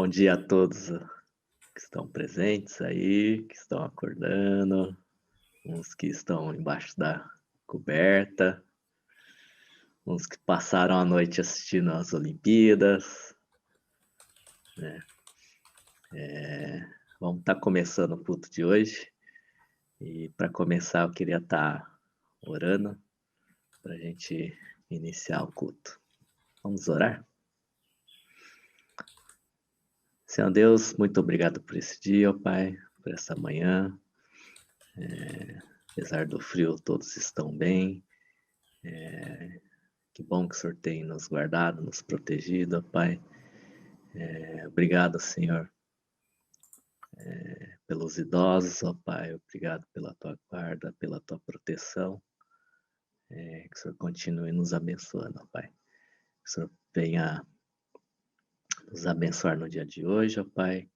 Bom dia a todos que estão presentes aí, que estão acordando, uns que estão embaixo da coberta, uns que passaram a noite assistindo as Olimpíadas, né? Vamos estar começando o culto de hoje. E para começar, eu queria estar orando para a gente iniciar o culto. Vamos orar? Senhor Deus, muito obrigado por esse dia, ó Pai, por essa manhã. Apesar do frio, todos estão bem. Que bom que o Senhor tem nos guardado, nos protegido, ó Pai. Obrigado, Senhor, pelos idosos, ó Pai. Obrigado pela Tua guarda, pela Tua proteção. Que o Senhor continue nos abençoando, ó Pai. Que o Senhor venha nos abençoar no dia de hoje, ó Pai.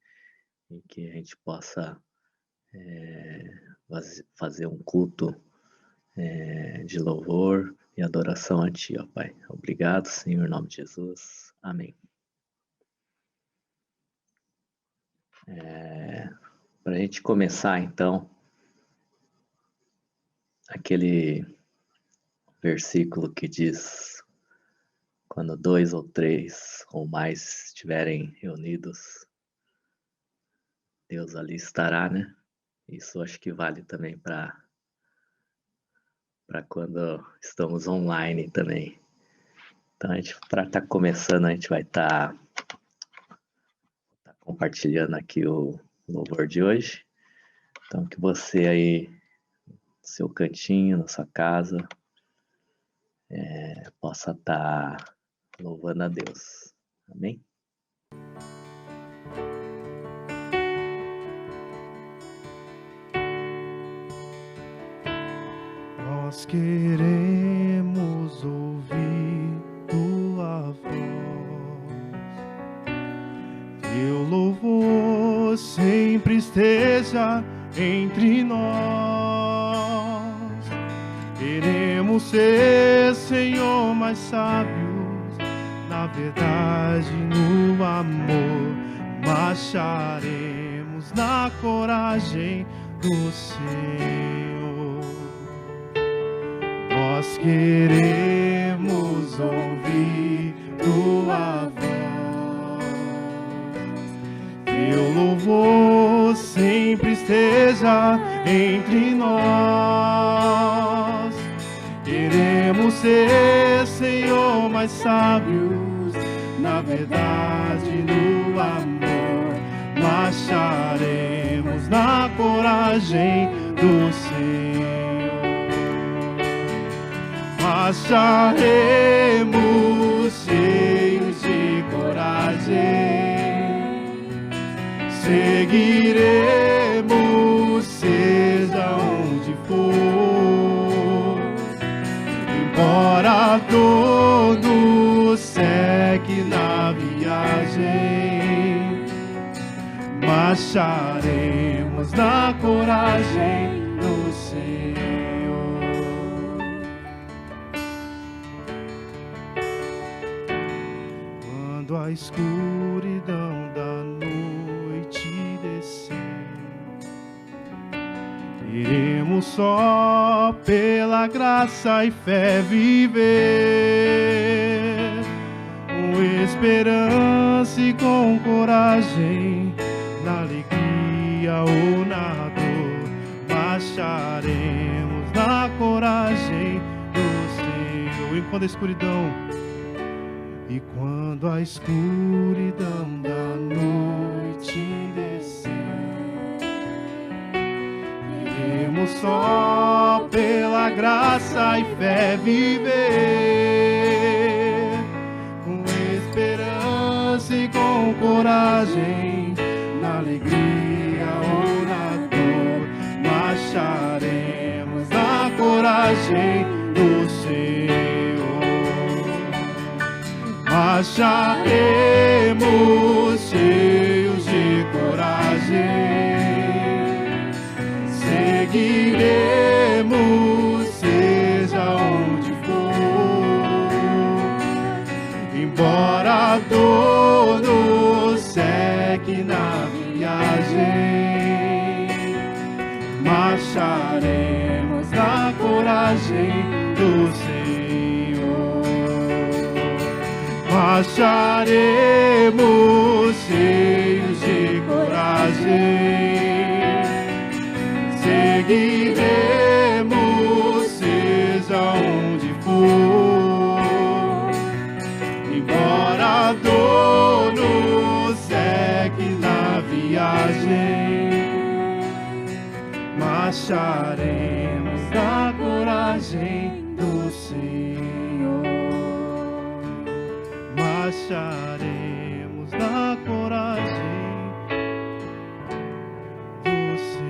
E que a gente possa fazer um culto de louvor e adoração a Ti, ó Pai. Obrigado, Senhor, em nome de Jesus. Amém. Para a gente começar, então, aquele versículo que diz: quando 2 ou 3 ou mais estiverem reunidos, Deus ali estará, né? Isso acho que vale também para quando estamos online também. Então, para estar começando, a gente vai estar compartilhando aqui o louvor de hoje. Então, que você aí, no seu cantinho, na sua casa, possa estar louvando a Deus. Amém? Nós queremos ouvir Tua voz, Teu louvor sempre esteja entre nós. Queremos ser, Senhor, mais sábios na verdade, no amor, marcharemos na coragem do Senhor. Nós queremos ouvir Tua voz, Teu louvor sempre esteja entre nós. Queremos ser, Senhor, mais sábios na verdade, no amor, marcharemos na coragem do Senhor. Marcharemos cheios de coragem, seguiremos, seja onde for, embora a dor nos seque na viagem, marcharemos na coragem do Senhor. Quando a escuridão da noite descer, iremos só pela graça e fé viver, com esperança e com coragem, na alegria ou na dor, marcharemos na coragem do Senhor. E quando a escuridão da noite descer, iremos só pela graça e fé viver, com esperança e com coragem, na alegria ou na dor, marcharemos na coragem do Senhor. Marcharemos cheios de coragem, seguiremos, seja onde for, embora a dor nos seque segue na viagem, marcharemos na coragem do Senhor, marcharemos cheios de coragem, seguiremos seja onde for, embora a dor nos segue na viagem, marcharemos na coragem do Senhor, marcharemos na coragem do Senhor.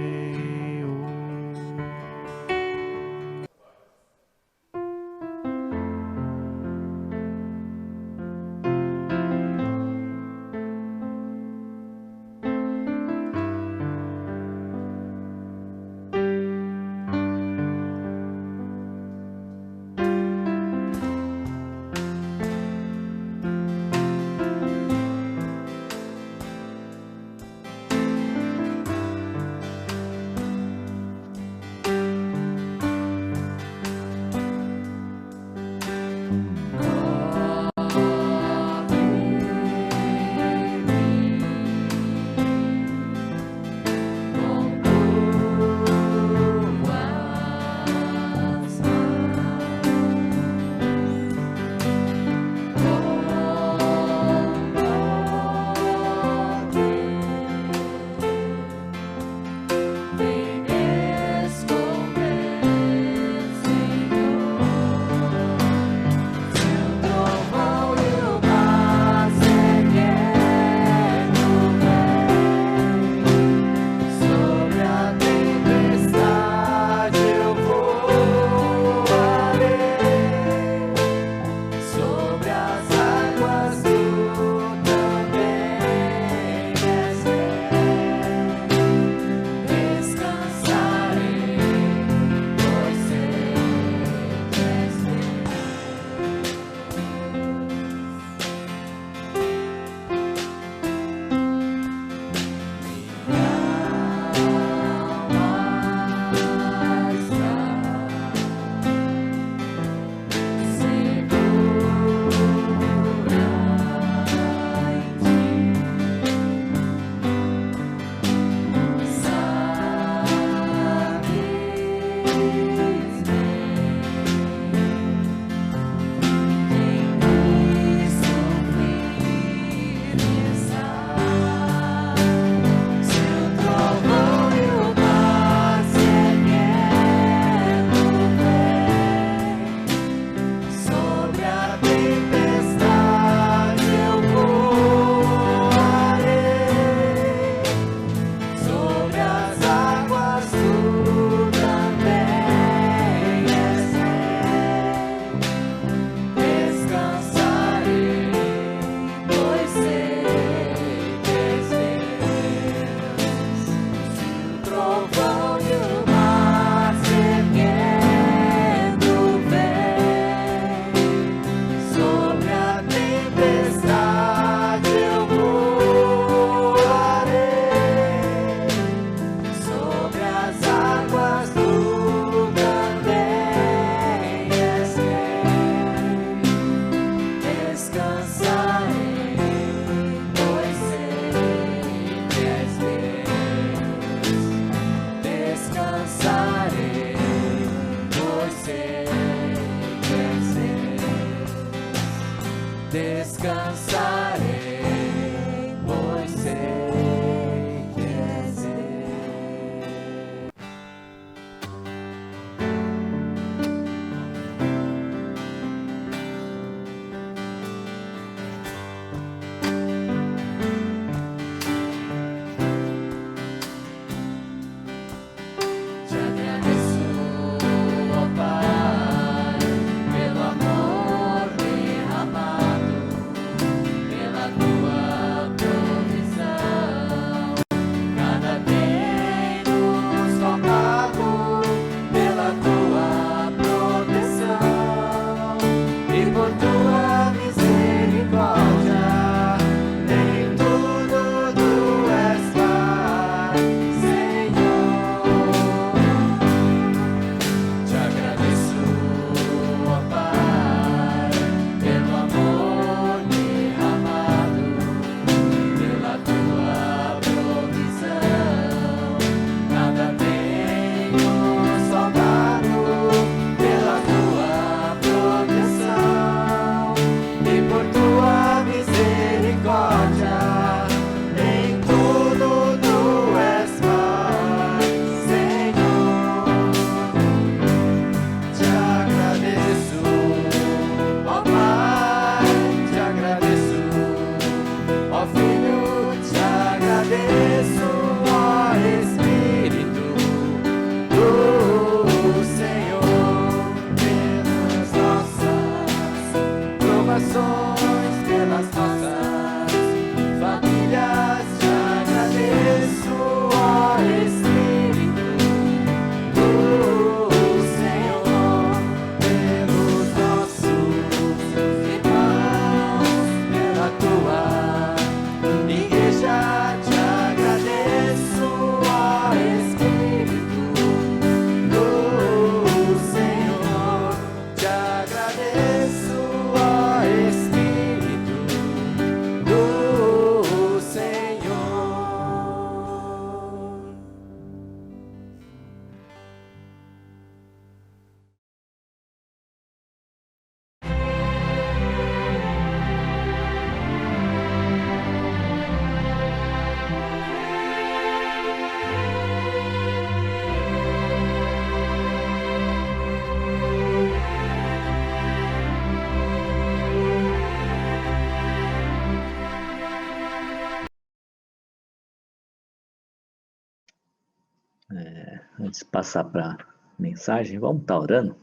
Antes de passar para a mensagem, vamos estar orando?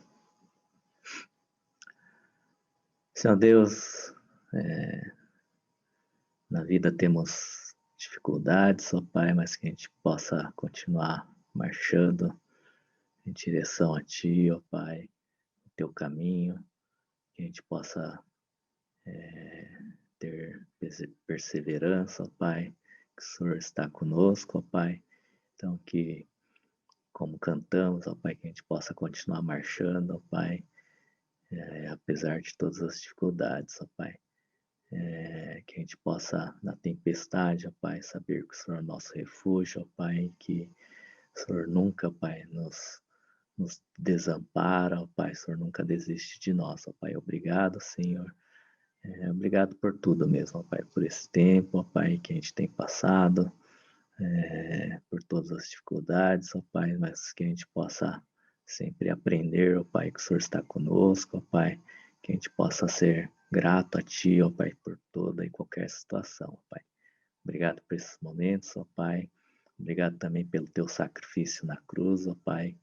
Senhor Deus, na vida temos dificuldades, ó Pai, mas que a gente possa continuar marchando em direção a Ti, ó Pai, o Teu caminho, que a gente possa ter perseverança, ó Pai, que o Senhor está conosco, ó Pai, então que, como cantamos, ó Pai, que a gente possa continuar marchando, ó Pai, apesar de todas as dificuldades, ó Pai, que a gente possa, na tempestade, ó Pai, saber que o Senhor é nosso refúgio, ó Pai, que o Senhor nunca, Pai, nos desampara, ó Pai, o Senhor nunca desiste de nós, ó Pai, obrigado, Senhor, obrigado por tudo mesmo, ó Pai, por esse tempo, ó Pai, que a gente tem passado, por todas as dificuldades, ó Pai, mas que a gente possa sempre aprender, ó Pai, que o Senhor está conosco, ó Pai, que a gente possa ser grato a Ti, ó Pai, por toda e qualquer situação, ó Pai. Obrigado por esses momentos, ó Pai. Obrigado também pelo Teu sacrifício na cruz, ó Pai.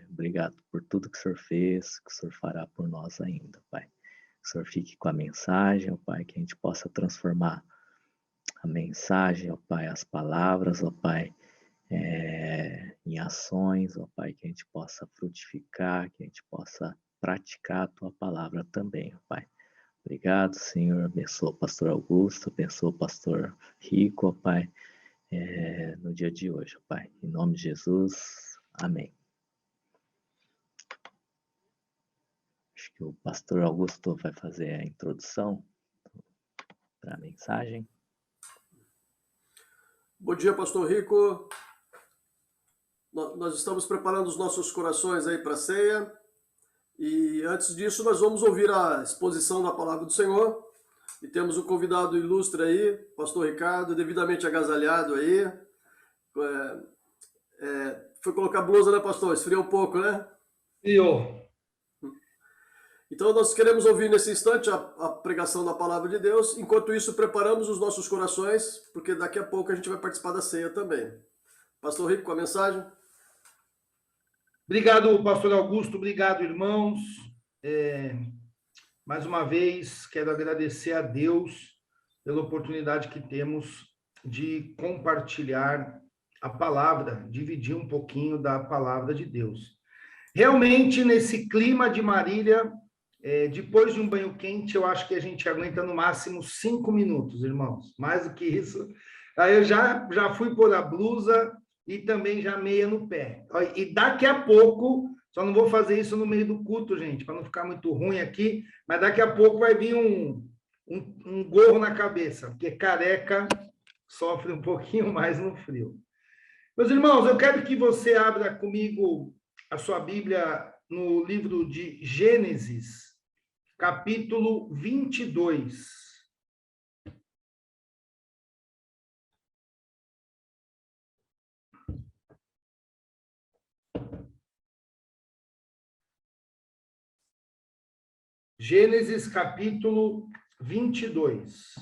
Obrigado por tudo que o Senhor fez, que o Senhor fará por nós ainda, Pai. Que o Senhor fique com a mensagem, ó Pai, que a gente possa transformar a mensagem, ó Pai, as palavras, ó Pai, em ações, ó Pai, que a gente possa frutificar, que a gente possa praticar a Tua palavra também, ó Pai. Obrigado, Senhor, abençoa o pastor Augusto, abençoa o pastor Rico, ó Pai, no dia de hoje, ó Pai. Em nome de Jesus, amém. Acho que o pastor Augusto vai fazer a introdução para a mensagem. Bom dia, pastor Rico. Nós estamos preparando os nossos corações aí para a ceia. E antes disso, nós vamos ouvir a exposição da palavra do Senhor. E temos um convidado ilustre aí, pastor Ricardo, devidamente agasalhado aí. Foi colocar blusa, né, pastor? Esfriou um pouco, né? Eu. Então, nós queremos ouvir nesse instante a pregação da palavra de Deus. Enquanto isso, preparamos os nossos corações, porque daqui a pouco a gente vai participar da ceia também. Pastor Rico, com a mensagem. Obrigado, pastor Augusto. Obrigado, irmãos. Mais uma vez, quero agradecer a Deus pela oportunidade que temos de compartilhar a palavra, dividir um pouquinho da palavra de Deus. Realmente, nesse clima de Marília, depois de um banho quente, eu acho que a gente aguenta no máximo 5 minutos, irmãos. Mais do que isso. Aí eu já fui pôr a blusa e também já meia no pé. E daqui a pouco, só não vou fazer isso no meio do culto, gente, para não ficar muito ruim aqui, mas daqui a pouco vai vir um gorro na cabeça, porque careca sofre um pouquinho mais no frio. Meus irmãos, eu quero que você abra comigo a sua Bíblia no livro de Gênesis, capítulo 22. Gênesis, capítulo 22.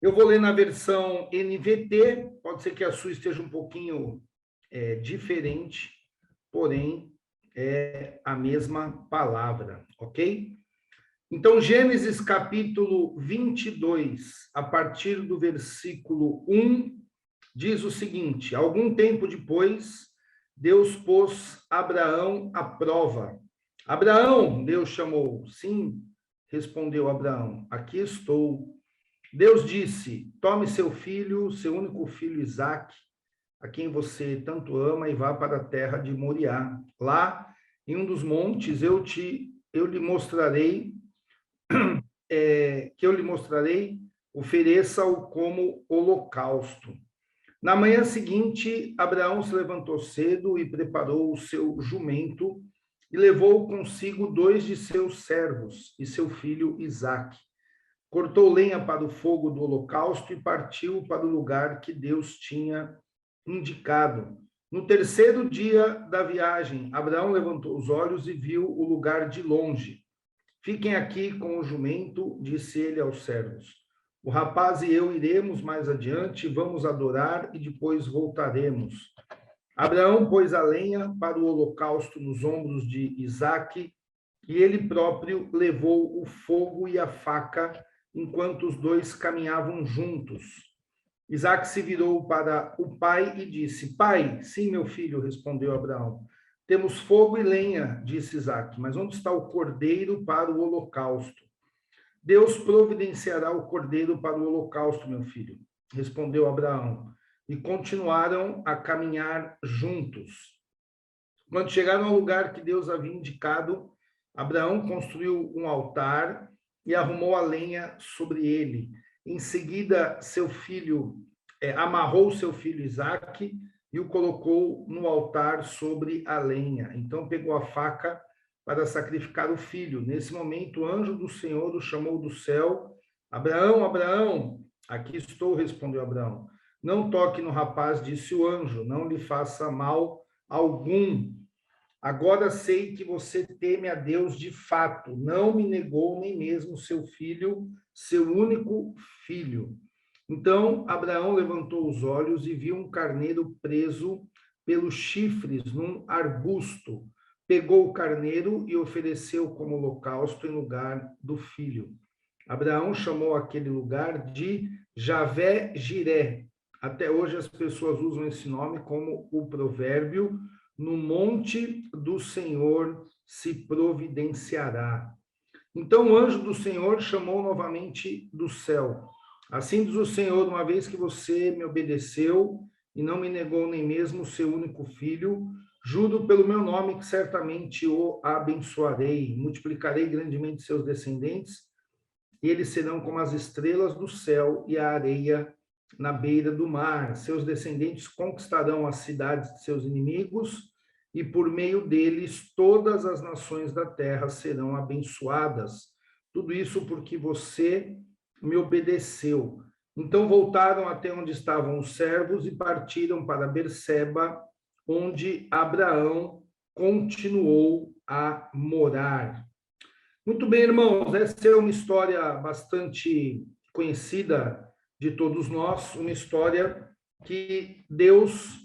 Eu vou ler na versão NVT, pode ser que a sua esteja um pouquinho diferente, porém é a mesma palavra, ok? Então, Gênesis capítulo 22, a partir do versículo 1, diz o seguinte: algum tempo depois, Deus pôs Abraão à prova. Abraão, Deus chamou. Sim, respondeu Abraão, aqui estou. Deus disse: tome seu filho, seu único filho Isaque, a quem você tanto ama, e vá para a terra de Moriá. Lá, em um dos montes, eu lhe mostrarei, ofereça-o como holocausto. Na manhã seguinte, Abraão se levantou cedo e preparou o seu jumento e levou consigo 2 de seus servos e seu filho Isaque. Cortou lenha para o fogo do holocausto e partiu para o lugar que Deus tinha indicado. No terceiro dia da viagem, Abraão levantou os olhos e viu o lugar de longe. Fiquem aqui com o jumento, disse ele aos servos. O rapaz e eu iremos mais adiante, vamos adorar e depois voltaremos. Abraão pôs a lenha para o holocausto nos ombros de Isaque, e ele próprio levou o fogo e a faca, enquanto os dois caminhavam juntos. Isaque se virou para o pai e disse: Pai, sim, meu filho, respondeu Abraão. Temos fogo e lenha, disse Isaque, mas onde está o cordeiro para o holocausto? Deus providenciará o cordeiro para o holocausto, meu filho, respondeu Abraão. E continuaram a caminhar juntos. Quando chegaram ao lugar que Deus havia indicado, Abraão construiu um altar e arrumou a lenha sobre ele. Em seguida, amarrou seu filho Isaque e o colocou no altar sobre a lenha. Então pegou a faca para sacrificar o filho. Nesse momento, o anjo do Senhor o chamou do céu. Abraão, Abraão. Aqui estou, respondeu Abraão. Não toque no rapaz, disse o anjo, não lhe faça mal algum. Agora sei que você teme a Deus de fato, não me negou nem mesmo seu filho, seu único filho. Então Abraão levantou os olhos e viu um carneiro preso pelos chifres num arbusto. Pegou o carneiro e ofereceu como holocausto em lugar do filho. Abraão chamou aquele lugar de Javé-Jiré. Até hoje as pessoas usam esse nome como o provérbio: no monte do Senhor se providenciará. Então o anjo do Senhor chamou novamente do céu. Assim diz o Senhor: uma vez que você me obedeceu e não me negou nem mesmo o seu único filho, juro pelo meu nome que certamente o abençoarei, multiplicarei grandemente seus descendentes, e eles serão como as estrelas do céu e a areia na beira do mar. Seus descendentes conquistarão as cidades de seus inimigos, e por meio deles todas as nações da terra serão abençoadas. Tudo isso porque você me obedeceu. Então voltaram até onde estavam os servos e partiram para Berseba, onde Abraão continuou a morar. Muito bem, irmãos, essa é uma história bastante conhecida de todos nós, uma história que Deus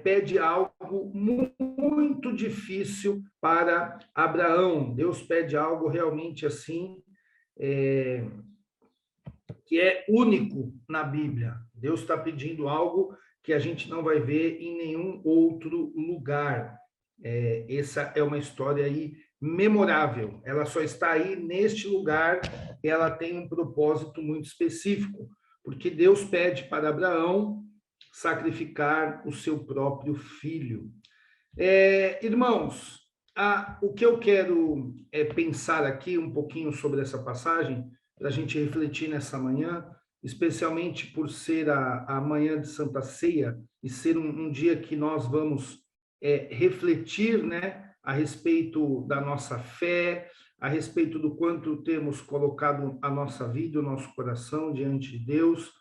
pede algo muito difícil para Abraão. Deus pede algo realmente assim, que é único na Bíblia. Deus está pedindo algo que a gente não vai ver em nenhum outro lugar. Essa é uma história aí memorável. Ela só está aí neste lugar, ela tem um propósito muito específico, porque Deus pede para Abraão sacrificar o seu próprio filho. Irmãos, o que eu quero pensar aqui um pouquinho sobre essa passagem, para a gente refletir nessa manhã, especialmente por ser a manhã de Santa Ceia e ser um dia que nós vamos refletir, né, a respeito da nossa fé, a respeito do quanto temos colocado a nossa vida, o nosso coração diante de Deus,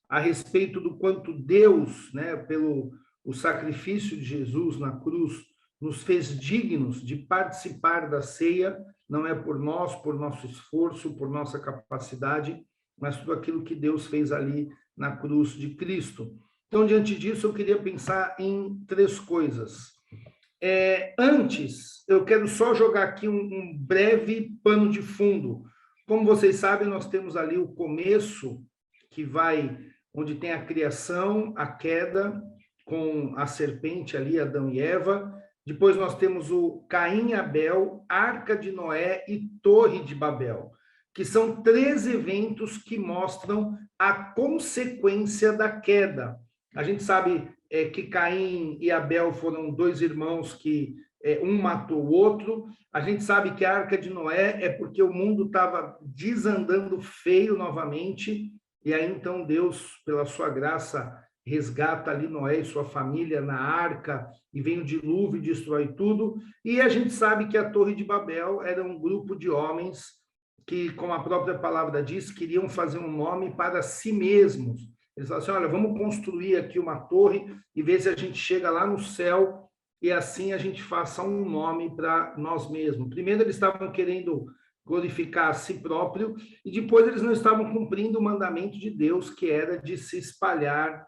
a respeito do quanto Deus, né, pelo o sacrifício de Jesus na cruz, nos fez dignos de participar da ceia, não é por nós, por nosso esforço, por nossa capacidade, mas tudo aquilo que Deus fez ali na cruz de Cristo. Então, diante disso, eu queria pensar em três coisas. Antes, eu quero só jogar aqui um breve pano de fundo. Como vocês sabem, nós temos ali o começo, onde tem a criação, a queda, com a serpente ali, Adão e Eva. Depois nós temos o Caim e Abel, Arca de Noé e Torre de Babel, que são três eventos que mostram a consequência da queda. A gente sabe que Caim e Abel foram dois irmãos que um matou o outro. A gente sabe que a Arca de Noé é porque o mundo estava desandando feio novamente, e aí então Deus, pela sua graça, resgata ali Noé e sua família na arca, e vem o dilúvio e destrói tudo. E a gente sabe que a Torre de Babel era um grupo de homens que, como a própria palavra diz, queriam fazer um nome para si mesmos. Eles falaram assim, olha, vamos construir aqui uma torre e ver se a gente chega lá no céu e assim a gente faça um nome para nós mesmos. Primeiro eles estavam querendo glorificar a si próprio e depois eles não estavam cumprindo o mandamento de Deus, que era de se espalhar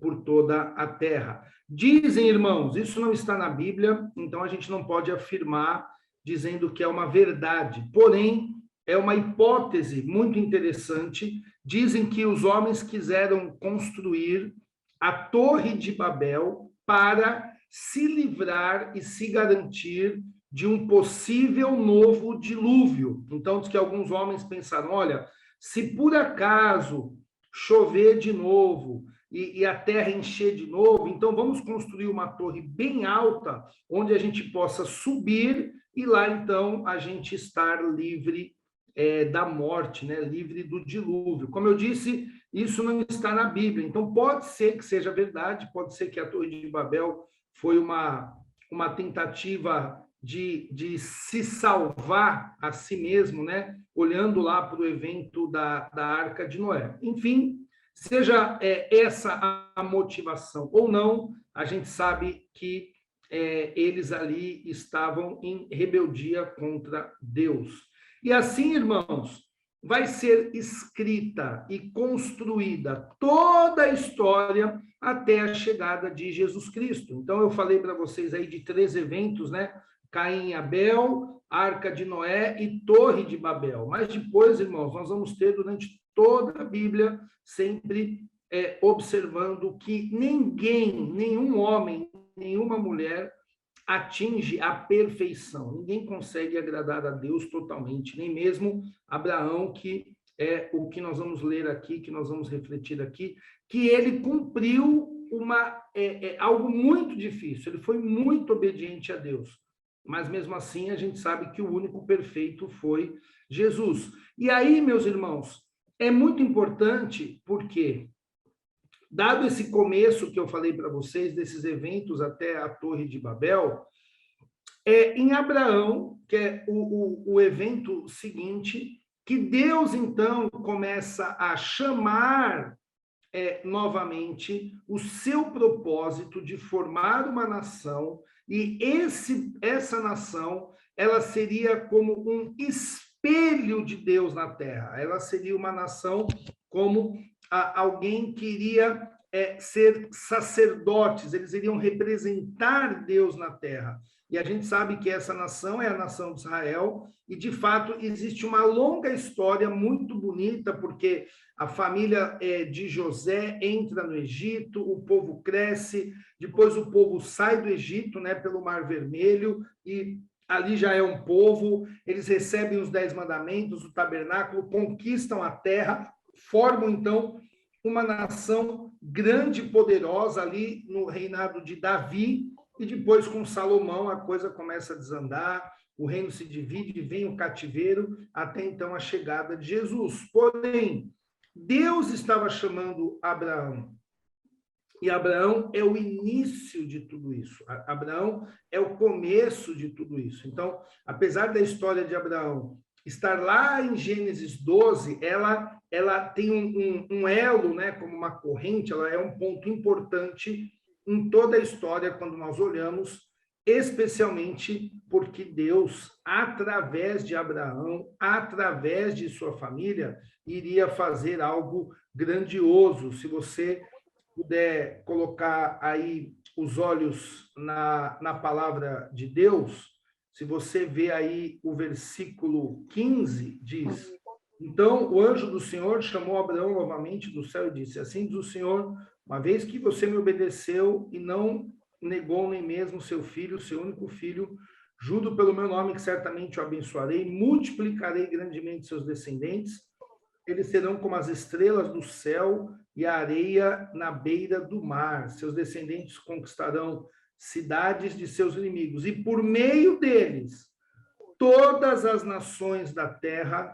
por toda a terra. Dizem, irmãos, isso não está na Bíblia, então a gente não pode afirmar dizendo que é uma verdade. Porém, é uma hipótese muito interessante. Dizem que os homens quiseram construir a Torre de Babel para se livrar e se garantir de um possível novo dilúvio. Então, diz que alguns homens pensaram, olha, se por acaso chover de novo e a terra encher de novo, então vamos construir uma torre bem alta, onde a gente possa subir e lá, então, a gente estar livre da morte, né? Livre do dilúvio. Como eu disse, isso não está na Bíblia. Então, pode ser que seja verdade, pode ser que a Torre de Babel foi uma tentativa de se salvar a si mesmo, né? Olhando lá para o evento da Arca de Noé. Enfim, seja essa a motivação ou não, a gente sabe que eles ali estavam em rebeldia contra Deus. E assim, irmãos, vai ser escrita e construída toda a história até a chegada de Jesus Cristo. Então, eu falei para vocês aí de 3 eventos, né? Caim e Abel, Arca de Noé e Torre de Babel. Mas depois, irmãos, nós vamos ter durante toda a Bíblia sempre observando que ninguém, nenhum homem, nenhuma mulher atinge a perfeição. Ninguém consegue agradar a Deus totalmente, nem mesmo Abraão, que é o que nós vamos ler aqui, que nós vamos refletir aqui, que ele cumpriu algo muito difícil, ele foi muito obediente a Deus. Mas mesmo assim, a gente sabe que o único perfeito foi Jesus. E aí, meus irmãos, é muito importante porque, dado esse começo que eu falei para vocês, desses eventos até a Torre de Babel, em Abraão, que é o evento seguinte, que Deus, então, começa a chamar novamente o seu propósito de formar uma nação, e essa nação, ela seria como um espelho de Deus na terra. Ela seria uma nação como alguém que iria ser sacerdotes, eles iriam representar Deus na terra. E a gente sabe que essa nação é a nação de Israel, e de fato existe uma longa história muito bonita, porque a família de José entra no Egito, o povo cresce, depois o povo sai do Egito, né, pelo Mar Vermelho, e ali já é um povo, eles recebem os 10 mandamentos, o tabernáculo, conquistam a terra, formam então uma nação grande e poderosa ali no reinado de Davi, e depois com Salomão a coisa começa a desandar, o reino se divide, vem o cativeiro, até então a chegada de Jesus. Porém, Deus estava chamando Abraão, e Abraão é o início de tudo isso. Abraão é o começo de tudo isso. Então, apesar da história de Abraão estar lá em Gênesis 12, ela tem um elo, né, como uma corrente, ela é um ponto importante em toda a história quando nós olhamos, especialmente porque Deus, através de Abraão, através de sua família, iria fazer algo grandioso. Se você puder colocar aí os olhos na palavra de Deus, se você vê aí o versículo 15, diz: então o anjo do Senhor chamou Abraão novamente do céu e disse: assim diz o Senhor, uma vez que você me obedeceu e não negou nem mesmo seu filho, seu único filho, juro pelo meu nome que certamente o abençoarei, multiplicarei grandemente seus descendentes, eles serão como as estrelas do céu e a areia na beira do mar. Seus descendentes conquistarão cidades de seus inimigos, e por meio deles, todas as nações da terra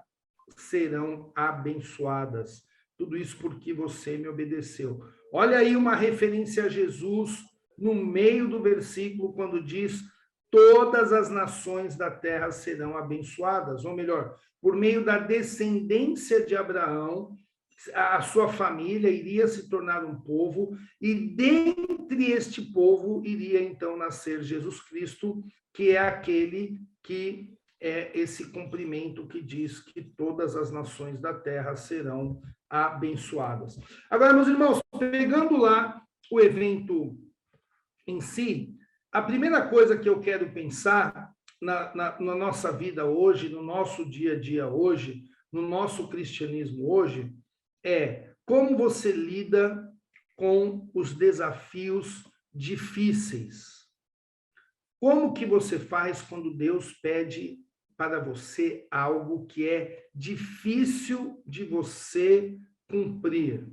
serão abençoadas. Tudo isso porque você me obedeceu. Olha aí uma referência a Jesus no meio do versículo, quando diz: todas as nações da terra serão abençoadas, ou melhor, por meio da descendência de Abraão, a sua família iria se tornar um povo, e dentre este povo iria então nascer Jesus Cristo, que é aquele que é esse cumprimento que diz que todas as nações da terra serão abençoadas. Agora, meus irmãos, pegando lá o evento em si, a primeira coisa que eu quero pensar na nossa vida hoje, no nosso dia a dia hoje, no nosso cristianismo hoje, é como você lida com os desafios difíceis. Como que você faz quando Deus pede para você algo que é difícil de você cumprir?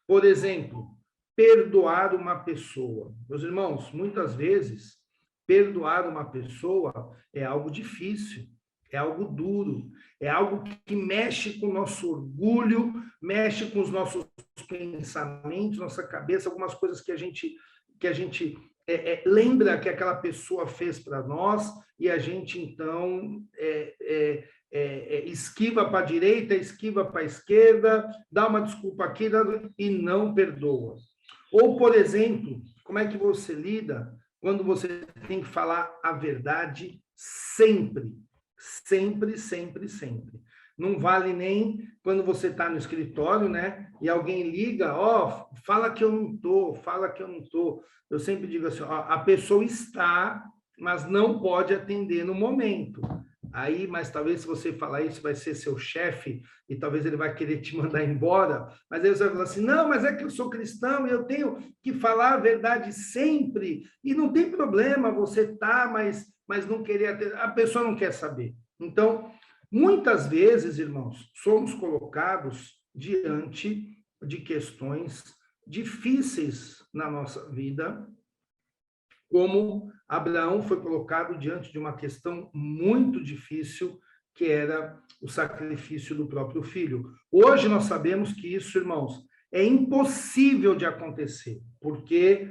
Por exemplo, perdoar uma pessoa. Meus irmãos, muitas vezes, perdoar uma pessoa é algo difícil, é algo duro, é algo que mexe com o nosso orgulho, mexe com os nossos pensamentos, nossa cabeça, algumas coisas que a gente lembra que aquela pessoa fez para nós, e a gente, então, esquiva para a direita, esquiva para a esquerda, dá uma desculpa aqui e não perdoa. Ou, por exemplo, como é que você lida quando você tem que falar a verdade sempre? Sempre, sempre, sempre. Não vale nem quando você está no escritório, né? E alguém liga, fala que eu não estou, fala que eu não estou. Eu sempre digo assim, a pessoa está, mas não pode atender no momento. Aí, mas talvez se você falar isso, vai ser seu chefe, e talvez ele vai querer te mandar embora, mas aí você vai falar assim, não, mas é que eu sou cristão e eu tenho que falar a verdade sempre, e não tem problema, você tá, mas não querer atender, a pessoa não quer saber. Então, muitas vezes, irmãos, somos colocados diante de questões difíceis na nossa vida, como Abraão foi colocado diante de uma questão muito difícil, que era o sacrifício do próprio filho. Hoje nós sabemos que isso, irmãos, é impossível de acontecer, porque,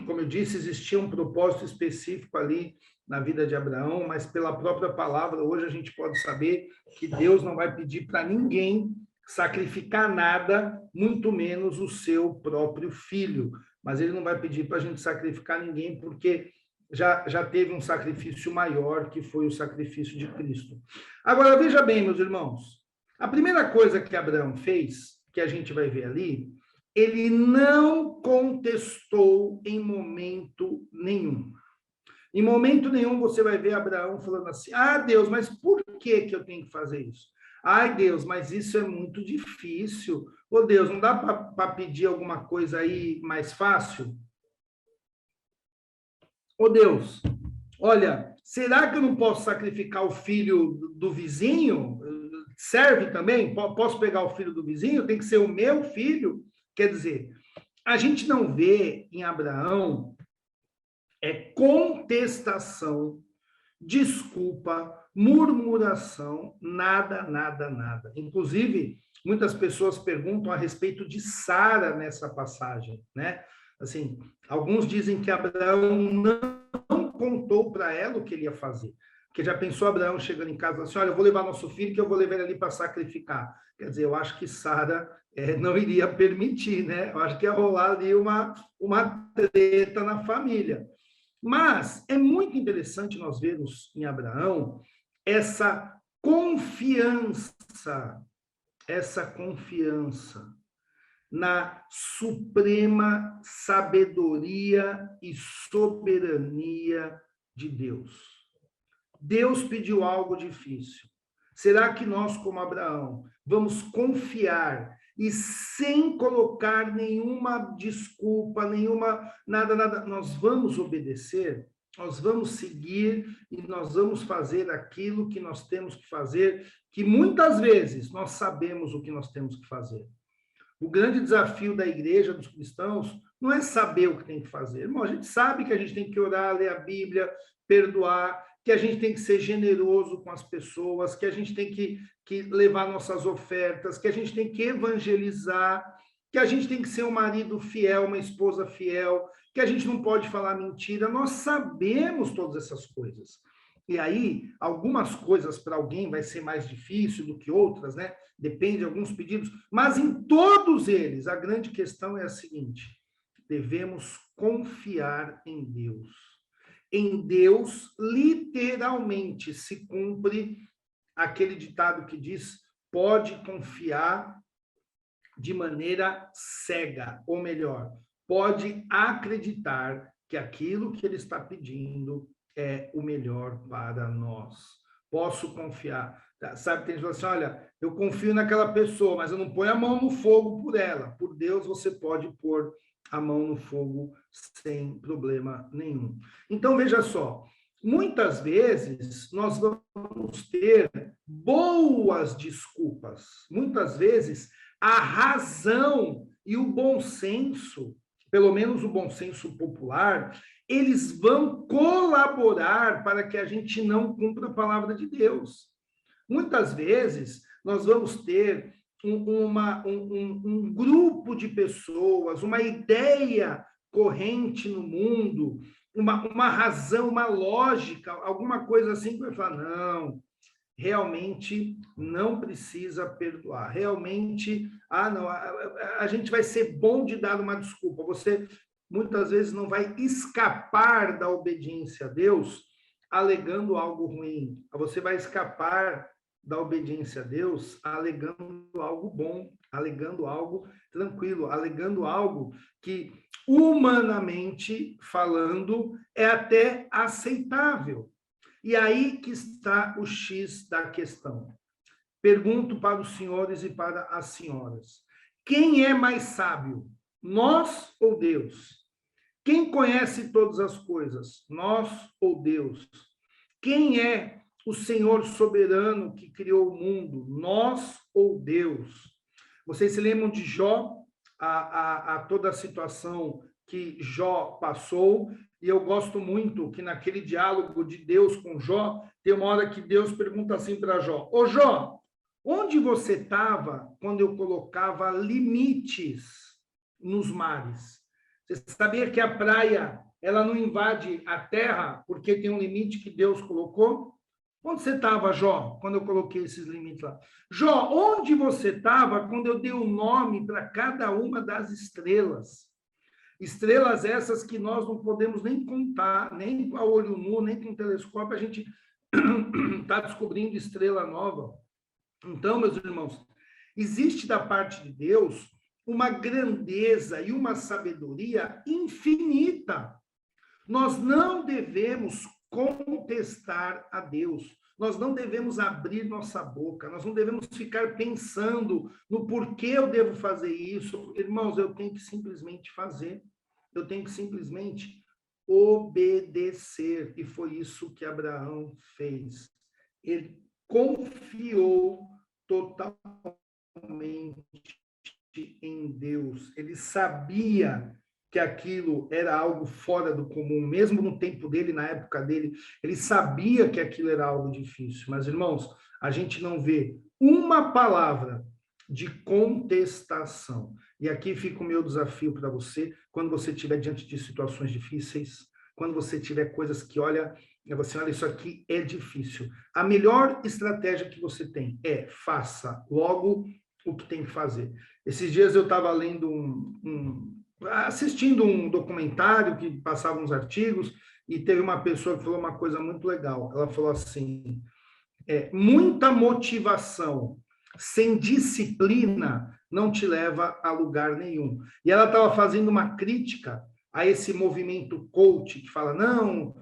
como eu disse, existia um propósito específico ali na vida de Abraão, mas pela própria palavra, hoje a gente pode saber que Deus não vai pedir para ninguém sacrificar nada, muito menos o seu próprio filho. Mas ele não vai pedir para a gente sacrificar ninguém, porque já teve um sacrifício maior, que foi o sacrifício de Cristo. Agora, veja bem, meus irmãos, a primeira coisa que Abraão fez, que a gente vai ver ali, ele não contestou em momento nenhum. Em momento nenhum você vai ver Abraão falando assim, Deus, mas por que eu tenho que fazer isso? Ai, Deus, mas isso é muito difícil. Ô, Deus, não dá para pedir alguma coisa aí mais fácil? Ô, Deus, olha, será que eu não posso sacrificar o filho do vizinho? Serve também? Posso pegar o filho do vizinho? Tem que ser o meu filho? Quer dizer, a gente não vê em Abraão contestação, desculpa, murmuração, nada. Inclusive, muitas pessoas perguntam a respeito de Sara nessa passagem, né? Assim, alguns dizem que Abraão não contou para ela o que ele ia fazer. Porque já pensou Abraão chegando em casa e assim, olha, eu vou levar nosso filho que eu vou levar ele ali para sacrificar. Quer dizer, eu acho que Sara não iria permitir, né? Eu acho que ia rolar ali uma treta na família. Mas é muito interessante nós vermos em Abraão essa confiança na suprema sabedoria e soberania de Deus. Deus pediu algo difícil. Será que nós, como Abraão, vamos confiar e sem colocar nenhuma desculpa, nada, nós vamos obedecer, nós vamos seguir e nós vamos fazer aquilo que nós temos que fazer, que muitas vezes nós sabemos o que nós temos que fazer. O grande desafio da igreja, dos cristãos, não é saber o que tem que fazer. Irmão, a gente sabe que a gente tem que orar, ler a Bíblia, perdoar, que a gente tem que ser generoso com as pessoas, que a gente tem que levar nossas ofertas, que a gente tem que evangelizar, que a gente tem que ser um marido fiel, uma esposa fiel, que a gente não pode falar mentira. Nós sabemos todas essas coisas. E aí, algumas coisas para alguém vai ser mais difícil do que outras, né? Depende de alguns pedidos, mas em todos eles, a grande questão é a seguinte: devemos confiar em Deus. Em Deus, literalmente, se cumpre aquele ditado que diz: pode confiar de maneira cega, ou melhor, pode acreditar que aquilo que ele está pedindo é o melhor para nós. Posso confiar. Sabe, tem gente que fala assim, olha, eu confio naquela pessoa, mas eu não ponho a mão no fogo por ela. Por Deus, você pode pôr a mão no fogo sem problema nenhum. Então, veja só, muitas vezes nós vamos ter boas desculpas. Muitas vezes a razão e o bom senso, pelo menos o bom senso popular, eles vão colaborar para que a gente não cumpra a palavra de Deus. Muitas vezes nós vamos ter um grupo de pessoas, uma ideia corrente no mundo, uma razão, uma lógica, alguma coisa assim que vai falar, não, realmente não precisa perdoar, realmente, não, a gente vai ser bom de dar uma desculpa, você muitas vezes não vai escapar da obediência a Deus alegando algo ruim, você vai escapar da obediência a Deus alegando algo bom, alegando algo tranquilo, alegando algo que, humanamente falando, é até aceitável. E aí que está o X da questão. Pergunto para os senhores e para as senhoras. Quem é mais sábio? Nós ou Deus? Quem conhece todas as coisas? Nós ou Deus? Quem é o Senhor soberano que criou o mundo? Nós ou Deus? Vocês se lembram de Jó? A toda a situação que Jó passou, e eu gosto muito que naquele diálogo de Deus com Jó, tem uma hora que Deus pergunta assim para Jó, ô Jó, onde você estava quando eu colocava limites nos mares? Você sabia que a praia, ela não invade a terra porque tem um limite que Deus colocou? Onde você estava, Jó, quando eu coloquei esses limites lá? Jó, onde você estava quando eu dei o nome para cada uma das estrelas? Estrelas essas que nós não podemos nem contar, nem a olho nu, nem com telescópio, a gente está descobrindo estrela nova. Então, meus irmãos, existe da parte de Deus uma grandeza e uma sabedoria infinita. Nós não devemos contestar a Deus. Nós não devemos abrir nossa boca, nós não devemos ficar pensando no porquê eu devo fazer isso. Irmãos, eu tenho que simplesmente fazer, eu tenho que simplesmente obedecer. E foi isso que Abraão fez. Ele confiou totalmente em Deus. Ele sabia que aquilo era algo fora do comum, mesmo no tempo dele, na época dele, ele sabia que aquilo era algo difícil. Mas, irmãos, a gente não vê uma palavra de contestação. E aqui fica o meu desafio para você, quando você estiver diante de situações difíceis, quando você tiver coisas que, olha, isso aqui é difícil. A melhor estratégia que você tem é faça logo o que tem que fazer. Esses dias eu estava lendo assistindo um documentário que passava uns artigos e teve uma pessoa que falou uma coisa muito legal. Ela falou assim, muita motivação sem disciplina não te leva a lugar nenhum. E ela estava fazendo uma crítica a esse movimento coach que fala, não,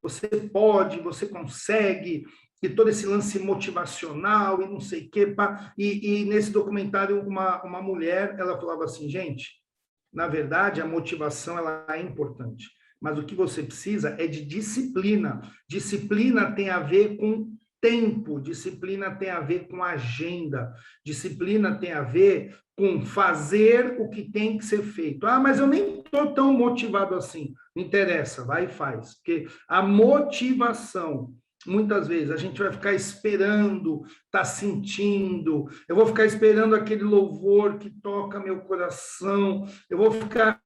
você pode, você consegue, e todo esse lance motivacional e não sei o quê. E nesse documentário, uma mulher, ela falava assim, gente, na verdade, a motivação ela é importante, mas o que você precisa é de disciplina. Disciplina tem a ver com tempo, disciplina tem a ver com agenda, disciplina tem a ver com fazer o que tem que ser feito. Mas eu nem estou tão motivado assim. Não interessa, vai e faz. Porque a motivação, muitas vezes, a gente vai ficar esperando, tá sentindo, eu vou ficar esperando aquele louvor que toca meu coração, eu vou ficar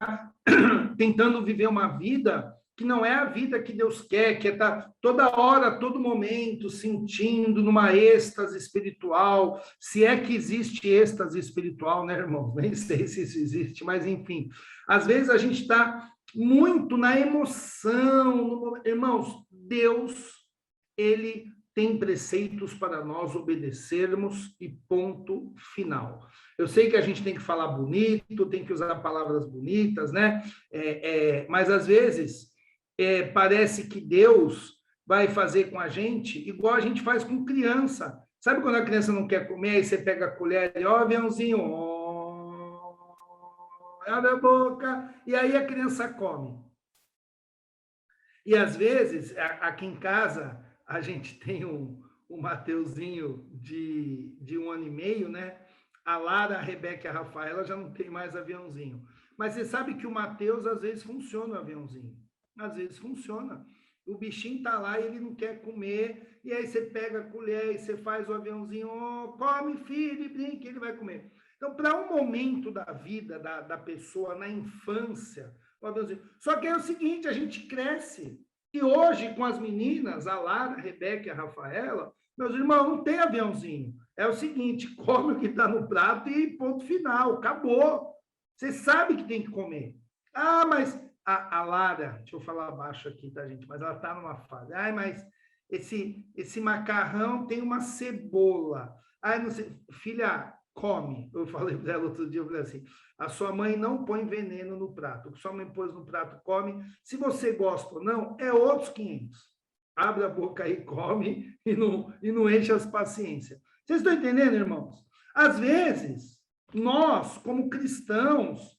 tentando viver uma vida que não é a vida que Deus quer, que é estar toda hora, todo momento, sentindo numa êxtase espiritual, se é que existe êxtase espiritual, né, irmãos? Nem sei se isso existe, mas enfim. Às vezes a gente está muito na emoção. Irmãos, Deus, ele tem preceitos para nós obedecermos e ponto final. Eu sei que a gente tem que falar bonito, tem que usar palavras bonitas, né? Mas às vezes parece que Deus vai fazer com a gente igual a gente faz com criança. Sabe quando a criança não quer comer, aí você pega a colher e, ó, aviãozinho, abre a boca, e aí a criança come. E às vezes, aqui em casa, a gente tem um Mateuzinho de 1 ano e meio, né? A Lara, a Rebeca e a Rafaela já não tem mais aviãozinho. Mas você sabe que o Mateus, às vezes, funciona o aviãozinho. Às vezes funciona. O bichinho tá lá e ele não quer comer, e aí você pega a colher e você faz o aviãozinho, oh, come, filho, e brinque, ele vai comer. Então, para um momento da vida da pessoa na infância, o aviãozinho. Só que é o seguinte, a gente cresce. E hoje, com as meninas, a Lara, a Rebeca e a Rafaela, meus irmãos, não tem aviãozinho. É o seguinte, come o que está no prato e ponto final, acabou. Você sabe que tem que comer. Ah, mas a Lara, deixa eu falar baixo aqui, tá, gente? Mas ela está numa fase. Ai, mas esse macarrão tem uma cebola. Ai, não sei. Filha, come. Eu falei para ela outro dia, eu falei assim, a sua mãe não põe veneno no prato. O que sua mãe pôs no prato, come. Se você gosta ou não, é outros 500. Abre a boca aí, come e não enche as paciências. Vocês estão entendendo, irmãos? Às vezes, nós, como cristãos,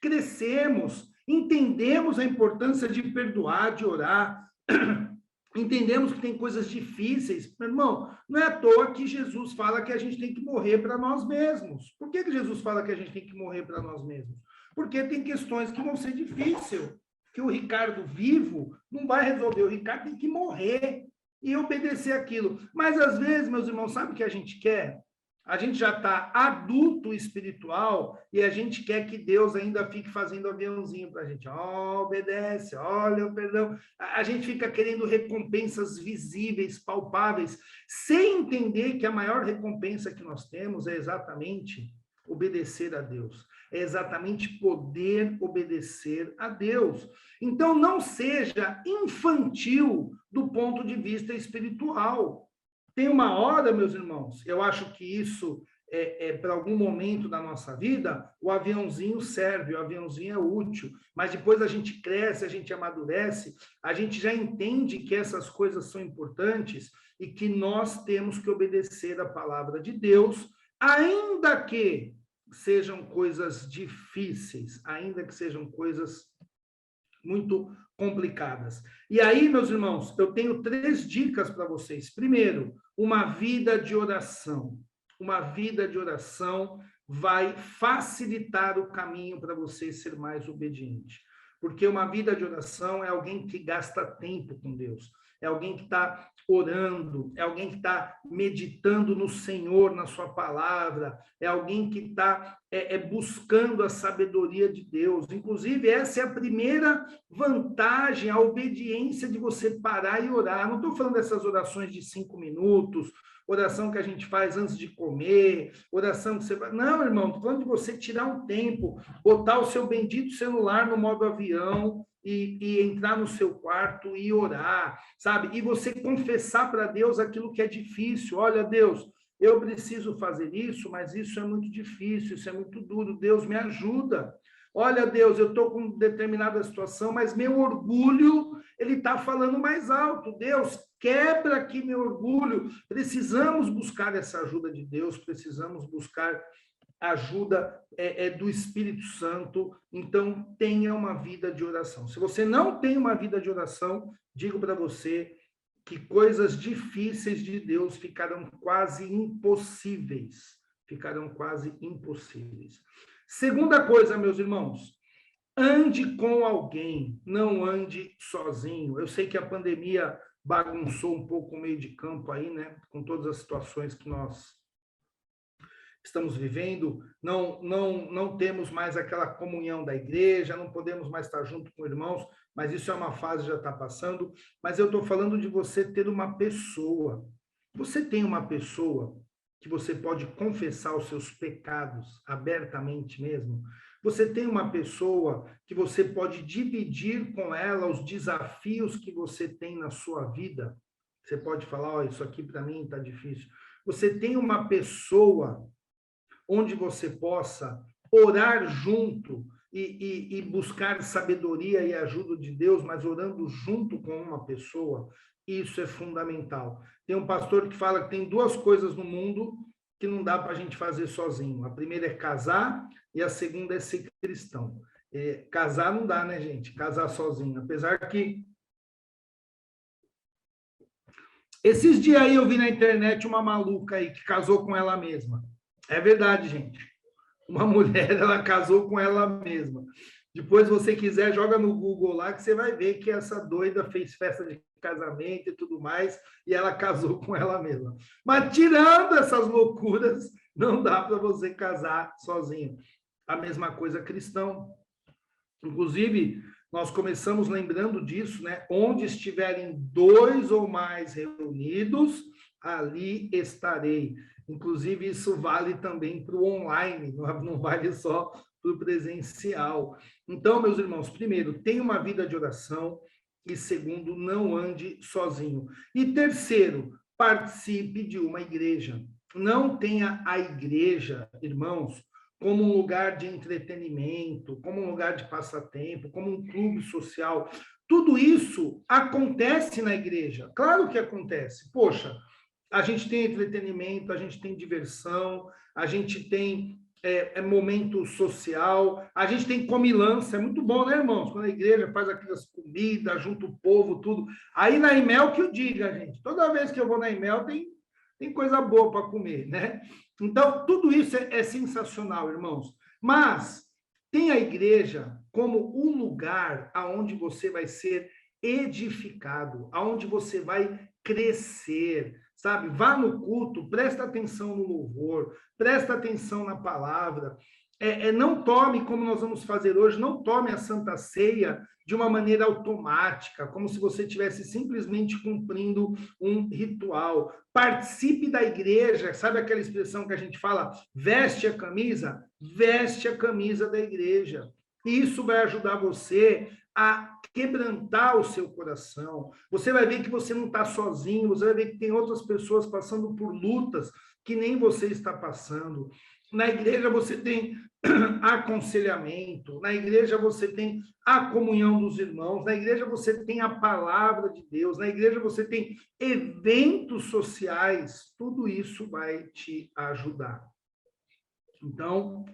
crescemos, entendemos a importância de perdoar, de orar, entendemos que tem coisas difíceis. Meu irmão, não é à toa que Jesus fala que a gente tem que morrer para nós mesmos. Por que Jesus fala que a gente tem que morrer para nós mesmos? Porque tem questões que vão ser difíceis, que o Ricardo vivo não vai resolver. O Ricardo tem que morrer e obedecer aquilo. Mas, às vezes, meus irmãos, sabe o que a gente quer? A gente já está adulto espiritual e a gente quer que Deus ainda fique fazendo aviãozinho para a gente. Oh, obedece, olha o perdão. A gente fica querendo recompensas visíveis, palpáveis, sem entender que a maior recompensa que nós temos é exatamente obedecer a Deus. É exatamente poder obedecer a Deus. Então, não seja infantil do ponto de vista espiritual. Tem uma hora, meus irmãos, eu acho que isso para algum momento da nossa vida, o aviãozinho serve, o aviãozinho é útil, mas depois a gente cresce, a gente amadurece, a gente já entende que essas coisas são importantes e que nós temos que obedecer a palavra de Deus, ainda que sejam coisas difíceis, ainda que sejam coisas muito complicadas. E aí, meus irmãos, eu tenho 3 dicas para vocês. Primeiro, uma vida de oração. Uma vida de oração vai facilitar o caminho para você ser mais obediente. Porque uma vida de oração é alguém que gasta tempo com Deus. É alguém que está orando, é alguém que está meditando no Senhor, na sua palavra, é alguém que está buscando a sabedoria de Deus. Inclusive, essa é a primeira vantagem, a obediência de você parar e orar. Não estou falando dessas orações de 5 minutos, oração que a gente faz antes de comer, oração que você... Não, irmão, estou falando de você tirar um tempo, botar o seu bendito celular no modo avião, e entrar no seu quarto e orar, sabe? E você confessar para Deus aquilo que é difícil. Olha, Deus, eu preciso fazer isso, mas isso é muito difícil, isso é muito duro. Deus, me ajuda. Olha, Deus, eu estou com determinada situação, mas meu orgulho, ele está falando mais alto. Deus, quebra aqui meu orgulho. Precisamos buscar essa ajuda de Deus, precisamos buscar ajuda do Espírito Santo. Então, tenha uma vida de oração. Se você não tem uma vida de oração, digo para você que coisas difíceis de Deus ficarão quase impossíveis. Ficarão quase impossíveis. Segunda coisa, meus irmãos, ande com alguém, não ande sozinho. Eu sei que a pandemia bagunçou um pouco o meio de campo aí, né? Com todas as situações que nós estamos vivendo, não temos mais aquela comunhão da igreja, não podemos mais estar junto com irmãos, mas isso é uma fase, já está passando. Mas eu estou falando de você ter uma pessoa. Você tem uma pessoa que você pode confessar os seus pecados abertamente mesmo? Você tem uma pessoa que você pode dividir com ela os desafios que você tem na sua vida? Você pode falar, isso aqui para mim está difícil. Você tem uma pessoa onde você possa orar junto e buscar sabedoria e ajuda de Deus, mas orando junto com uma pessoa? Isso é fundamental. Tem um pastor que fala que tem duas coisas no mundo que não dá para a gente fazer sozinho. A primeira é casar e a segunda é ser cristão. Casar não dá, né, gente? Casar sozinho. Apesar que esses dias aí eu vi na internet uma maluca aí que casou com ela mesma. É verdade, gente. Uma mulher, ela casou com ela mesma. Depois, se você quiser, joga no Google lá que você vai ver que essa doida fez festa de casamento e tudo mais, e ela casou com ela mesma. Mas tirando essas loucuras, não dá para você casar sozinho. A mesma coisa cristão. Inclusive, nós começamos lembrando disso, né? Onde estiverem 2 ou mais reunidos, ali estarei. Inclusive, isso vale também para o online, não vale só para o presencial. Então, meus irmãos, primeiro, tenha uma vida de oração, e segundo, não ande sozinho. E terceiro, participe de uma igreja. Não tenha a igreja, irmãos, como um lugar de entretenimento, como um lugar de passatempo, como um clube social. Tudo isso acontece na igreja. Claro que acontece. Poxa, a gente tem entretenimento, a gente tem diversão, a gente tem momento social, a gente tem comilança, é muito bom, né, irmãos? Quando a igreja faz aquelas comidas, junta o povo, tudo. Aí na Imel que eu diga, gente, toda vez que eu vou na Imel tem coisa boa para comer, né? Então, tudo isso é sensacional, irmãos. Mas tem a igreja como um lugar aonde você vai ser edificado, aonde você vai crescer, sabe? Vá no culto, presta atenção no louvor, presta atenção na palavra. Não tome, como nós vamos fazer hoje, não tome a Santa Ceia de uma maneira automática, como se você estivesse simplesmente cumprindo um ritual. Participe da igreja, sabe aquela expressão que a gente fala, veste a camisa? Veste a camisa da igreja. E isso vai ajudar você a quebrantar o seu coração. Você vai ver que você não está sozinho, você vai ver que tem outras pessoas passando por lutas que nem você está passando. Na igreja você tem aconselhamento, na igreja você tem a comunhão dos irmãos, na igreja você tem a palavra de Deus, na igreja você tem eventos sociais, tudo isso vai te ajudar. Então,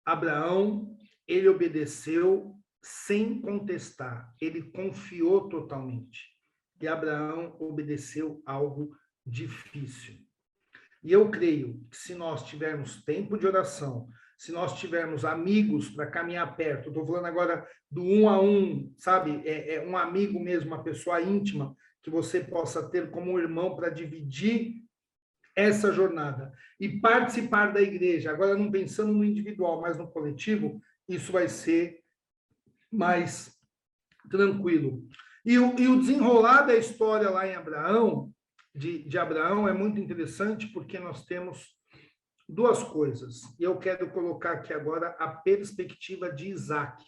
Abraão, ele obedeceu sem contestar, ele confiou totalmente. E Abraão obedeceu algo difícil. E eu creio que se nós tivermos tempo de oração, se nós tivermos amigos para caminhar perto, estou falando agora do 1 a 1, sabe? Um amigo mesmo, uma pessoa íntima, que você possa ter como um irmão para dividir essa jornada e participar da igreja, agora não pensando no individual, mas no coletivo, isso vai ser mais tranquilo. E o desenrolar da história lá em Abraão, de Abraão, é muito interessante porque nós temos duas coisas. E eu quero colocar aqui agora a perspectiva de Isaac.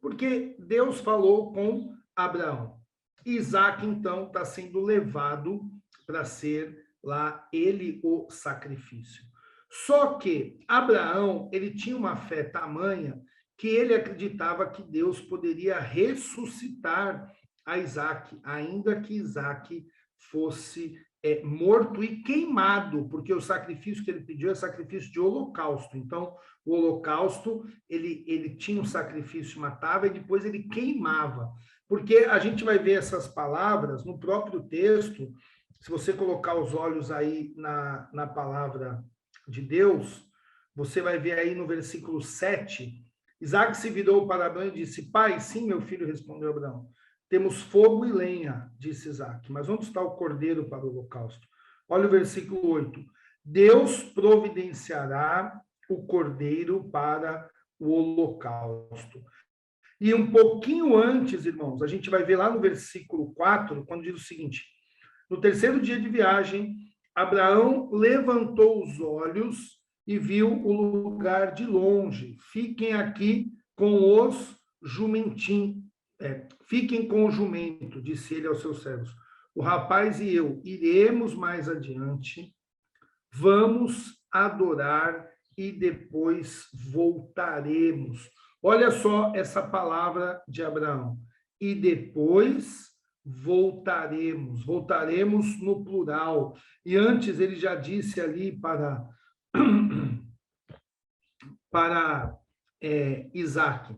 Porque Deus falou com Abraão. Isaac, então, está sendo levado para ser lá ele o sacrifício. Só que Abraão, ele tinha uma fé tamanha que ele acreditava que Deus poderia ressuscitar a Isaac, ainda que Isaac fosse morto e queimado, porque o sacrifício que ele pediu é sacrifício de holocausto. Então, o holocausto, ele tinha um sacrifício, matava, e depois ele queimava. Porque a gente vai ver essas palavras no próprio texto, se você colocar os olhos aí na palavra de Deus, você vai ver aí no versículo 7, Isaac se virou para Abraão e disse, pai, sim, meu filho, respondeu Abraão. Temos fogo e lenha, disse Isaac, mas onde está o cordeiro para o holocausto? Olha o versículo 8. Deus providenciará o cordeiro para o holocausto. E um pouquinho antes, irmãos, a gente vai ver lá no versículo 4, quando diz o seguinte: no terceiro dia de viagem, Abraão levantou os olhos e viu o lugar de longe. Fiquem aqui com os jumentinhos. Fiquem com o jumento, disse ele aos seus servos. O rapaz e eu iremos mais adiante, vamos adorar e depois voltaremos. Olha só essa palavra de Abraão. E depois voltaremos. Voltaremos no plural. E antes ele já disse ali para Isaac.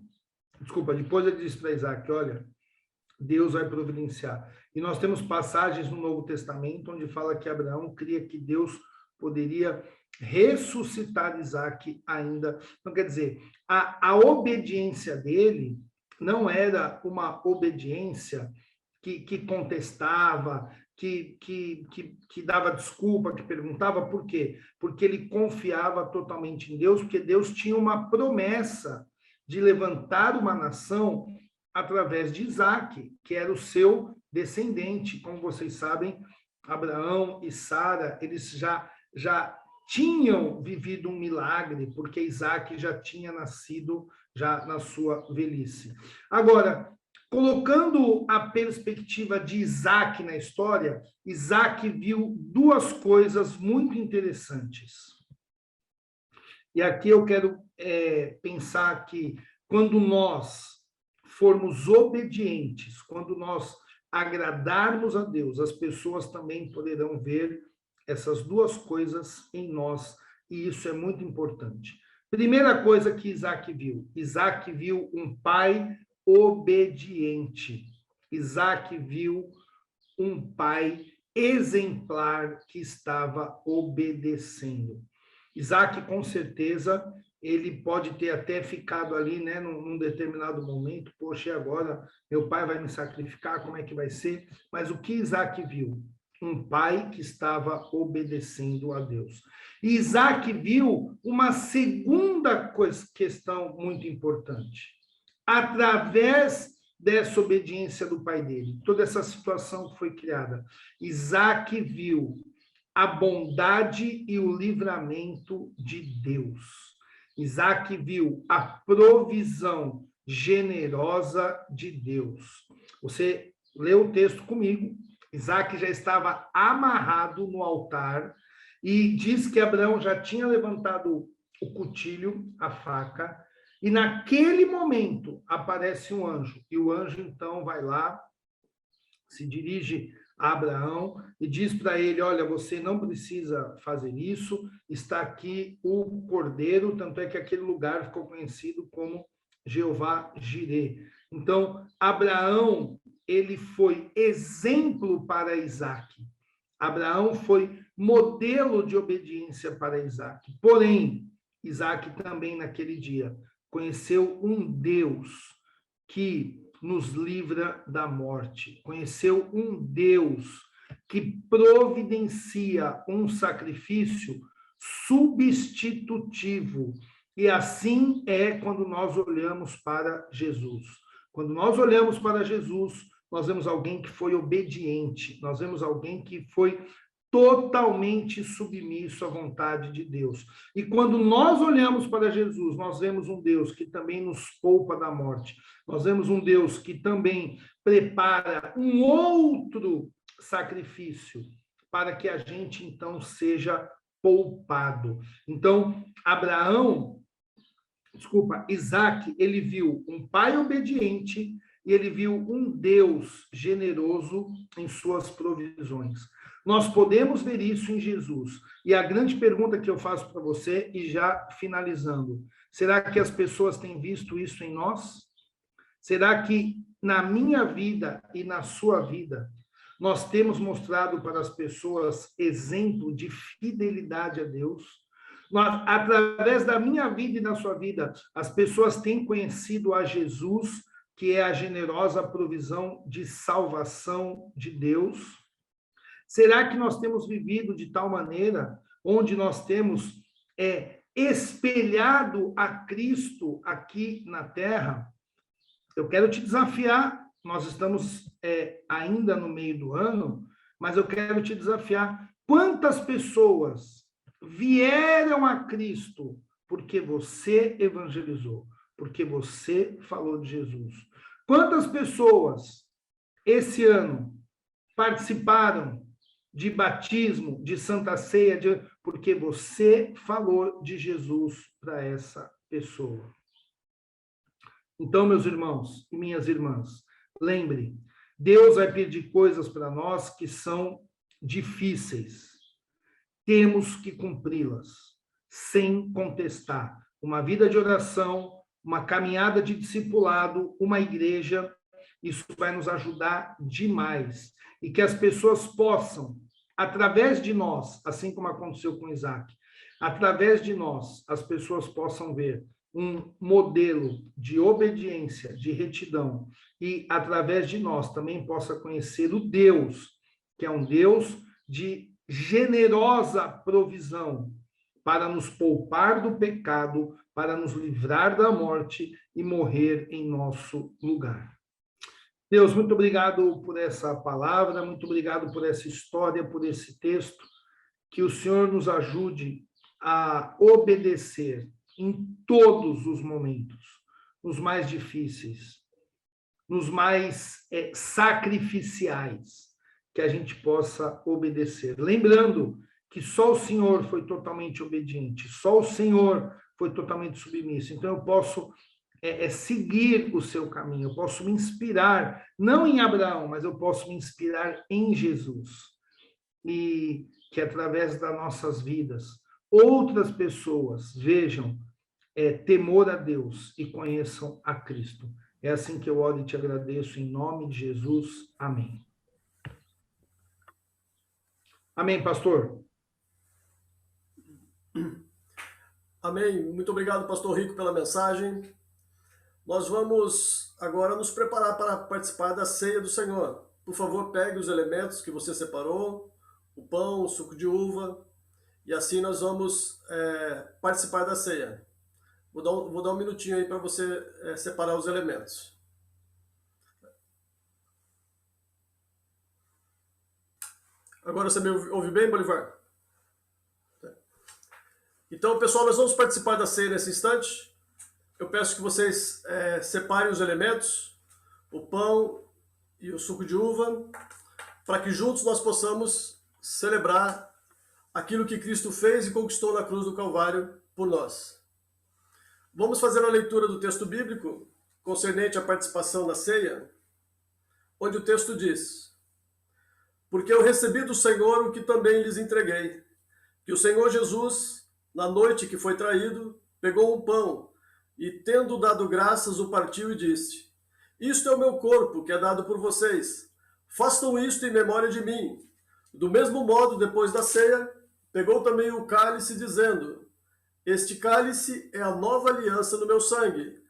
Desculpa, depois ele disse para Isaac, olha, Deus vai providenciar. E nós temos passagens no Novo Testamento onde fala que Abraão cria que Deus poderia ressuscitar Isaac ainda. Então, quer dizer, a obediência dele não era uma obediência que contestava, que dava desculpa, que perguntava por quê? Porque ele confiava totalmente em Deus, porque Deus tinha uma promessa de levantar uma nação através de Isaac, que era o seu descendente. Como vocês sabem, Abraão e Sara, eles já tinham vivido um milagre, porque Isaac já tinha nascido já na sua velhice. Agora, colocando a perspectiva de Isaac na história, Isaac viu duas coisas muito interessantes. E aqui eu quero pensar que quando nós formos obedientes, quando nós agradarmos a Deus, as pessoas também poderão ver essas duas coisas em nós, e isso é muito importante. Primeira coisa que Isaac viu um pai obediente. Isaac viu um pai exemplar que estava obedecendo. Isaac, com certeza, ele pode ter até ficado ali, né, num determinado momento, poxa, e agora meu pai vai me sacrificar, como é que vai ser? Mas o que Isaac viu? Um pai que estava obedecendo a Deus. E Isaac viu uma segunda questão muito importante. Através dessa obediência do pai dele, toda essa situação que foi criada, Isaac viu a bondade e o livramento de Deus. Isaac viu a provisão generosa de Deus. Você leu o texto comigo. Isaac já estava amarrado no altar e diz que Abraão já tinha levantado o cutilho, a faca, e naquele momento aparece um anjo. E o anjo, então, vai lá, se dirige a Abraão e diz para ele, olha, você não precisa fazer isso, está aqui o cordeiro, tanto é que aquele lugar ficou conhecido como Jeová Jirê. Então, Abraão, ele foi exemplo para Isaac. Abraão foi modelo de obediência para Isaac. Porém, Isaac também naquele dia conheceu um Deus que nos livra da morte. Conheceu um Deus que providencia um sacrifício substitutivo. E assim é quando nós olhamos para Jesus. Quando nós olhamos para Jesus, nós vemos alguém que foi obediente, nós vemos alguém que foi totalmente submisso à vontade de Deus. E quando nós olhamos para Jesus, nós vemos um Deus que também nos poupa da morte. Nós vemos um Deus que também prepara um outro sacrifício para que a gente, então, seja poupado. Então, Isaac, ele viu um pai obediente e ele viu um Deus generoso em suas provisões. Nós podemos ver isso em Jesus. E a grande pergunta que eu faço para você, e já finalizando, será que as pessoas têm visto isso em nós? Será que na minha vida e na sua vida, nós temos mostrado para as pessoas exemplo de fidelidade a Deus? Através da minha vida e da sua vida, as pessoas têm conhecido a Jesus, que é a generosa provisão de salvação de Deus? Será que nós temos vivido de tal maneira, onde nós temos espelhado a Cristo aqui na terra? eu quero te desafiar, nós estamos ainda no meio do ano, mas eu quero te desafiar. Quantas pessoas vieram a Cristo porque você evangelizou, porque você falou de Jesus? Quantas pessoas esse ano participaram de batismo, de Santa Ceia, porque você falou de Jesus para essa pessoa? Então, meus irmãos e minhas irmãs, lembre, Deus vai pedir coisas para nós que são difíceis. Temos que cumpri-las, sem contestar. Uma vida de oração, uma caminhada de discipulado, uma igreja, isso vai nos ajudar demais. E que as pessoas possam, através de nós, assim como aconteceu com Isaac, através de nós, as pessoas possam ver um modelo de obediência, de retidão, e através de nós também possa conhecer o Deus, que é um Deus de generosa provisão para nos poupar do pecado, para nos livrar da morte e morrer em nosso lugar. Deus, muito obrigado por essa palavra, muito obrigado por essa história, por esse texto, que o Senhor nos ajude a obedecer em todos os momentos, nos mais difíceis, nos mais sacrificiais, que a gente possa obedecer. Lembrando que só o Senhor foi totalmente obediente, só o Senhor foi totalmente submisso. Então, eu posso seguir o seu caminho, eu posso me inspirar, não em Abraão, mas eu posso me inspirar em Jesus. E que através das nossas vidas, outras pessoas vejam temor a Deus e conheçam a Cristo. É assim que eu oro e te agradeço, em nome de Jesus. Amém. Amém, pastor? Amém. Muito obrigado, pastor Rico, pela mensagem. Nós vamos agora nos preparar para participar da ceia do Senhor. Por favor, pegue os elementos que você separou, o pão, o suco de uva, e assim nós vamos participar da ceia. Vou dar um minutinho aí para você separar os elementos. Agora você me ouve bem, Bolivar? Então, pessoal, nós vamos participar da ceia nesse instante. Eu peço que vocês separem os elementos, o pão e o suco de uva, para que juntos nós possamos celebrar aquilo que Cristo fez e conquistou na cruz do Calvário por nós. Vamos fazer a leitura do texto bíblico concernente à participação na ceia, onde o texto diz: porque eu recebi do Senhor o que também lhes entreguei, que o Senhor Jesus, na noite que foi traído, pegou um pão e, tendo dado graças, o partiu e disse: isto é o meu corpo, que é dado por vocês. Façam isto em memória de mim. Do mesmo modo, depois da ceia, pegou também o cálice, dizendo: este cálice é a nova aliança no meu sangue.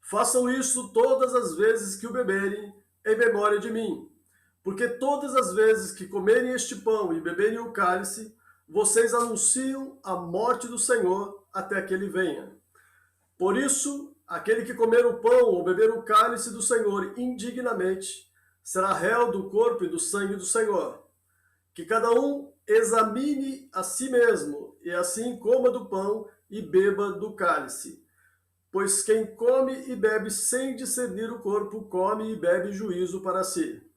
Façam isso todas as vezes que o beberem, em memória de mim. Porque todas as vezes que comerem este pão e beberem o cálice, vocês anunciam a morte do Senhor até que ele venha. Por isso, aquele que comer o pão ou beber o cálice do Senhor indignamente, será réu do corpo e do sangue do Senhor. Que cada um examine a si mesmo, e assim coma do pão e beba do cálice. Pois quem come e bebe sem discernir o corpo, come e bebe juízo para si.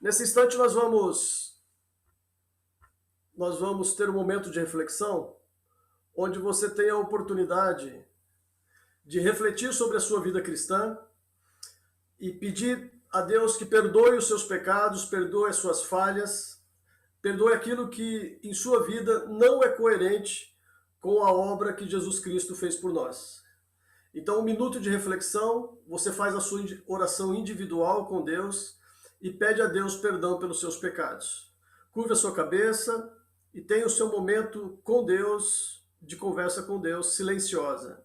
Nesse instante nós vamos ter um momento de reflexão, onde você tem a oportunidade de refletir sobre a sua vida cristã e pedir a Deus que perdoe os seus pecados, perdoe as suas falhas, perdoe aquilo que em sua vida não é coerente com a obra que Jesus Cristo fez por nós. Então, um minuto de reflexão, você faz a sua oração individual com Deus e pede a Deus perdão pelos seus pecados. Curva a sua cabeça e tenha o seu momento com Deus, de conversa com Deus, silenciosa.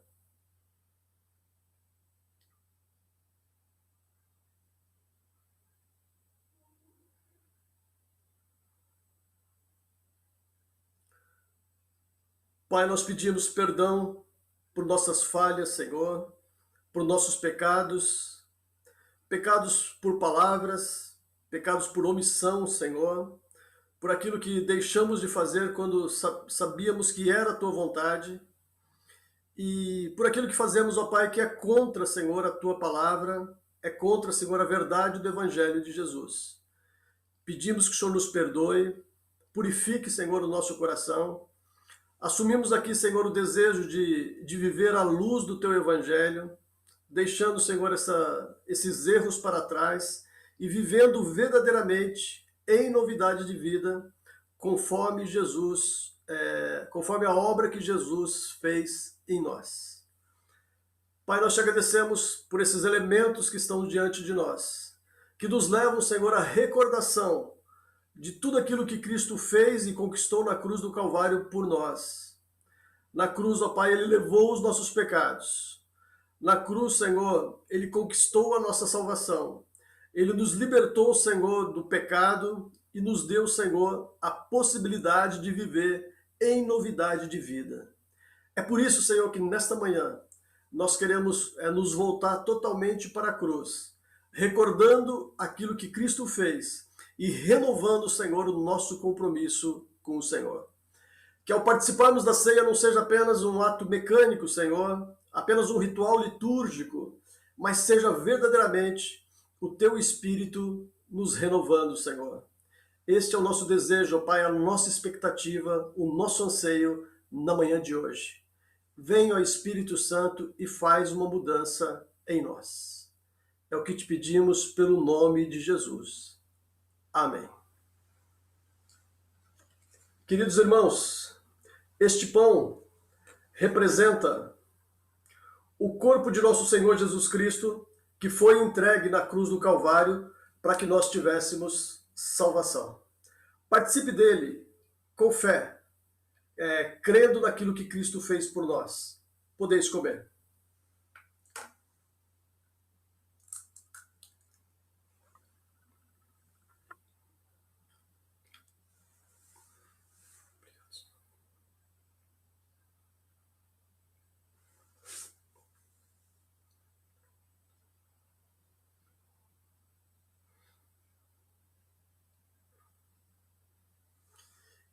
Pai, nós pedimos perdão por nossas falhas, Senhor. por nossos pecados, pecados por palavras, pecados por omissão, Senhor, por aquilo que deixamos de fazer quando sabíamos que era a Tua vontade, e por aquilo que fazemos, ó Pai, que é contra, Senhor, a Tua palavra, é contra, Senhor, a verdade do Evangelho de Jesus. Pedimos que o Senhor nos perdoe, purifique, Senhor, o nosso coração. Assumimos aqui, Senhor, o desejo de viver à luz do Teu Evangelho, deixando, Senhor, esses erros para trás e vivendo verdadeiramente em novidade de vida, conforme Jesus, conforme a obra que Jesus fez em nós. Pai, nós te agradecemos por esses elementos que estão diante de nós, que nos levam, Senhor, à recordação de tudo aquilo que Cristo fez e conquistou na cruz do Calvário por nós. Na cruz, ó Pai, Ele levou os nossos pecados. Na cruz, Senhor, Ele conquistou a nossa salvação. Ele nos libertou, Senhor, do pecado e nos deu, Senhor, a possibilidade de viver em novidade de vida. É por isso, Senhor, que nesta manhã nós queremos nos voltar totalmente para a cruz, recordando aquilo que Cristo fez e renovando, Senhor, o nosso compromisso com o Senhor. Que ao participarmos da ceia não seja apenas um ato mecânico, Senhor, apenas um ritual litúrgico, mas seja verdadeiramente o Teu Espírito nos renovando, Senhor. Este é o nosso desejo, ó Pai, a nossa expectativa, o nosso anseio na manhã de hoje. Venha, ó Espírito Santo, e faz uma mudança em nós. É o que te pedimos pelo nome de Jesus. Amém. Queridos irmãos, este pão representa o corpo de nosso Senhor Jesus Cristo, que foi entregue na cruz do Calvário para que nós tivéssemos salvação. Participe dele com fé, crendo naquilo que Cristo fez por nós. Podeis comer.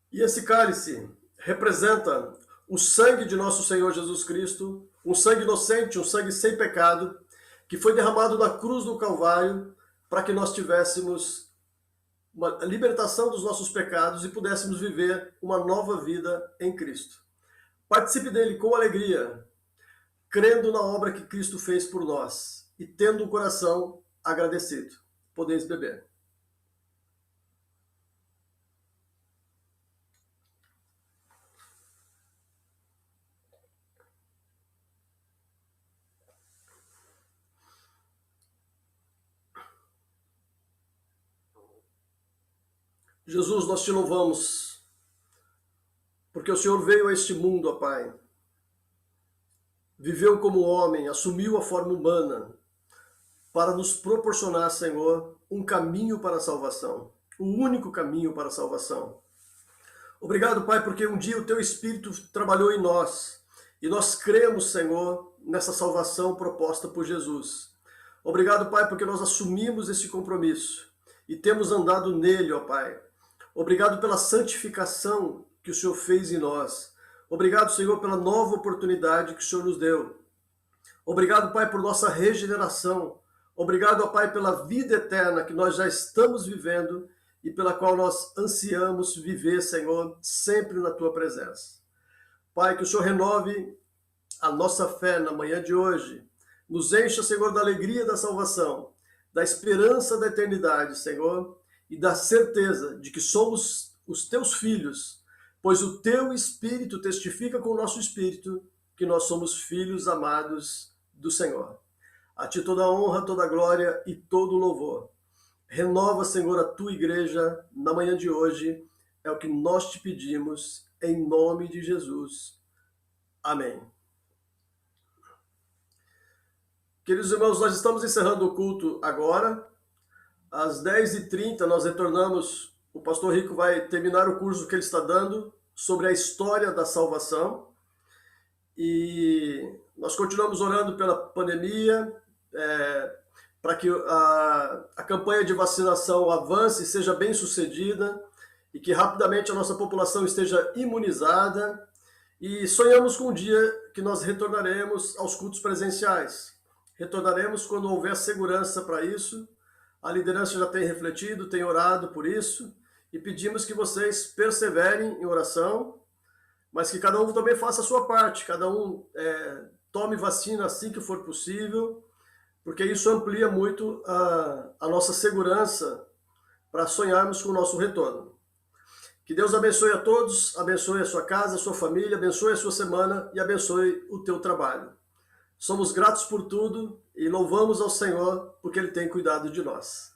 E esse cálice representa o sangue de nosso Senhor Jesus Cristo, um sangue inocente, um sangue sem pecado, que foi derramado na cruz do Calvário para que nós tivéssemos uma libertação dos nossos pecados e pudéssemos viver uma nova vida em Cristo. Participe dele com alegria, crendo na obra que Cristo fez por nós e tendo um coração agradecido. Podeis beber. Jesus, nós te louvamos, porque o Senhor veio a este mundo, ó Pai. Viveu como homem, assumiu a forma humana, para nos proporcionar, Senhor, um caminho para a salvação, o único caminho para a salvação. Obrigado, Pai, porque um dia o Teu Espírito trabalhou em nós, e nós cremos, Senhor, nessa salvação proposta por Jesus. Obrigado, Pai, porque nós assumimos esse compromisso, e temos andado nele, ó Pai. Obrigado pela santificação que o Senhor fez em nós. Obrigado, Senhor, pela nova oportunidade que o Senhor nos deu. Obrigado, Pai, por nossa regeneração. Obrigado, ó Pai, pela vida eterna que nós já estamos vivendo e pela qual nós ansiamos viver, Senhor, sempre na Tua presença. Pai, que o Senhor renove a nossa fé na manhã de hoje. Nos encha, Senhor, da alegria da salvação, da esperança da eternidade, Senhor, e da certeza de que somos os Teus filhos, pois o Teu Espírito testifica com o nosso Espírito que nós somos filhos amados do Senhor. A Ti toda a honra, toda a glória e todo o louvor. Renova, Senhor, a Tua igreja na manhã de hoje, é o que nós Te pedimos, em nome de Jesus. Amém. Queridos irmãos, nós estamos encerrando o culto agora. Às 10h30 nós retornamos, o pastor Rico vai terminar o curso que ele está dando sobre a história da salvação. E Nós continuamos orando pela pandemia, para que a campanha de vacinação avance e seja bem sucedida e que rapidamente a nossa população esteja imunizada. E sonhamos com um dia que nós retornaremos aos cultos presenciais. Retornaremos quando houver segurança para isso. A liderança já tem refletido, tem orado por isso. E pedimos que vocês perseverem em oração, mas que cada um também faça a sua parte. Cada um tome vacina assim que for possível, porque isso amplia muito a nossa segurança para sonharmos com o nosso retorno. Que Deus abençoe a todos, abençoe a sua casa, a sua família, abençoe a sua semana e abençoe o teu trabalho. Somos gratos por tudo e louvamos ao Senhor porque Ele tem cuidado de nós.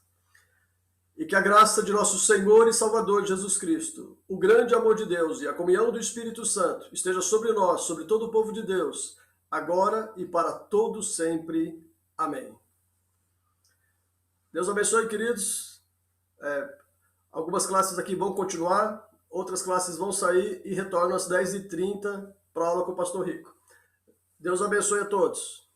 E que a graça de nosso Senhor e Salvador Jesus Cristo, o grande amor de Deus e a comunhão do Espírito Santo esteja sobre nós, sobre todo o povo de Deus, agora e para todos sempre. Amém. Deus abençoe, queridos. Algumas classes aqui vão continuar, outras classes vão sair e retornam às 10h30 para a aula com o Pastor Rico. Deus abençoe a todos.